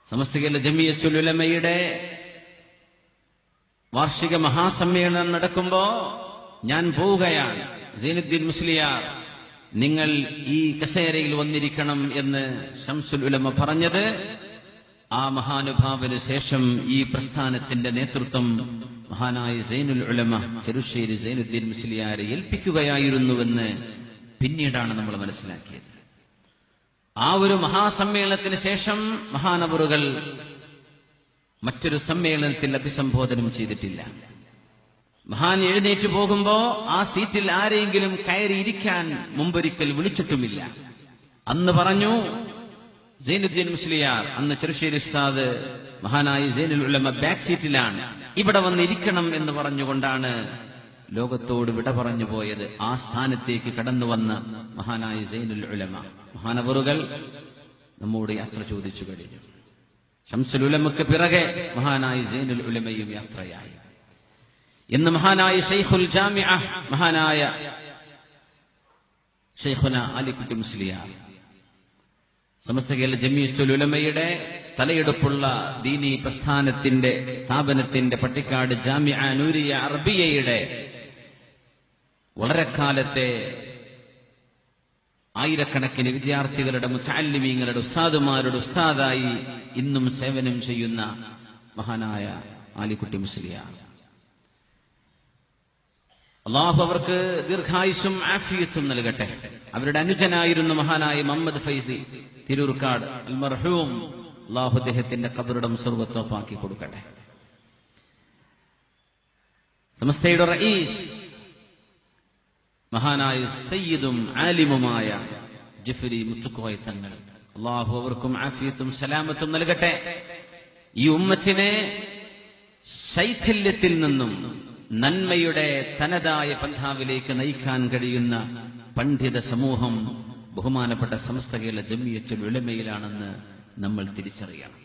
സമസ്ത കേരള ജമിയത്തുൽ ഉലമയുടെ വാർഷിക മഹാസമ്മേളനം നടക്കുമ്പോ ഞാൻ പോവുകയാണ്. സൈനുദ്ദീൻ മുസ്ലിയാർ, നിങ്ങൾ ഈ കസേരയിൽ വന്നിരിക്കണം എന്ന് ശംസുൽ ഉലമ പറഞ്ഞത് ആ മഹാനുഭാവന് ശേഷം ഈ പ്രസ്ഥാനത്തിന്റെ നേതൃത്വം മഹാനായ സൈനുൽ ഉലമ ചെറുശ്ശേരി സൈനുദ്ദീൻ മുസ്ലിയാരെ ഏൽപ്പിക്കുകയായിരുന്നുവെന്ന് പിന്നീടാണ് നമ്മൾ മനസ്സിലാക്കിയത്. ആ ഒരു മഹാസമ്മേളനത്തിന് ശേഷം മഹാനവറുകൾ മറ്റൊരു സമ്മേളനത്തിൽ അഭിസംബോധനം ചെയ്തിട്ടില്ല. മഹാൻ എഴുന്നേറ്റ് പോകുമ്പോ ആ സീറ്റിൽ ആരെങ്കിലും കയറിയിരിക്കാൻ മുമ്പൊരിക്കൽ വിളിച്ചിട്ടുമില്ല. അന്ന് പറഞ്ഞു സൈനുദ്ദീൻ മുസ്ലിയാർ, അന്ന് ചെറുശ്ശേരി ഉസ്താദ് മഹാനായ സൈനുൽ ഉലമ ബാക്ക് സീറ്റിലാണ്, ഇവിടെ വന്നിരിക്കണം എന്ന് പറഞ്ഞുകൊണ്ടാണ് ലോകത്തോട് വിട പറഞ്ഞു പോയത്. ആ സ്ഥാനത്തേക്ക് കടന്നു വന്ന മഹാനായ സൈനുൽ ഉലമ മഹാനവറുകൾ നമ്മോട് യാത്ര ചോദിച്ചു കഴിഞ്ഞു. ശംസുൽ ഉലമക്ക് പിറകെ മഹാനായ സൈനുൽ ഉലമയും യാത്രയായി. ഇന്ന് മഹാനായ ശൈഖുൽ ജാമിഅ മഹാനായ ശൈഖുന അലിക്കുട്ടി മുസ്ലിയാർ സമസ്ത കേരള ജമിയത്തുൽ ഉലമയുടെ തലയെടുപ്പുള്ള ദീനി പ്രസ്ഥാനത്തിന്റെ സ്ഥാപനത്തിന്റെ പട്ടിക്കാട് ജാമിഅ നൂരിയ അറബിയയുടെ വളരെ കാലത്തെ ആയിരക്കണക്കിന് വിദ്യാർത്ഥികളുടെ മുതഅല്ലിമീങ്ങളുടെ ഉസ്താദുമാരുടെ ഉസ്താദായി ഇന്നും സേവനം ചെയ്യുന്ന മഹാനായ ആലിക്കുട്ടി മുസ്ലിയാർ, അള്ളാഹു അവർക്ക് ദീർഘായുസ്സും ആഫിയത്തും നൽകട്ടെ. അവരുടെ അനുജനായിരുന്ന മഹാനായ മുഹമ്മദ് ഫൈസി തിരൂർക്കാട് അൽ മർഹൂം, അള്ളാഹു അദ്ദേഹത്തിന്റെ ഖബറിടം സർവ്വത്തോപ്പാക്കി കൊടുക്കട്ടെ. സമസ്തയുടെ റഈസ് മഹാനായ സയ്യിദും ആലിമുമായ ജഫരി മുത്തുക്കോയ തങ്ങൾ, അള്ളാഹു അവർക്കും ആഫിയത്തും സലാമത്തും നൽകട്ടെ. ഈ ഉമ്മത്തിനെ ശൈഥല്യത്തിൽ നിന്നും നന്മയുടെ തനതായ പന്ഥാവിലേക്ക് നയിക്കാൻ കഴിയുന്ന പണ്ഡിത സമൂഹം ബഹുമാനപ്പെട്ട സമസ്ത കേരള ജമിയത്തുൽ ഉലമയിലാണെന്ന് നമ്മൾ തിരിച്ചറിയണം.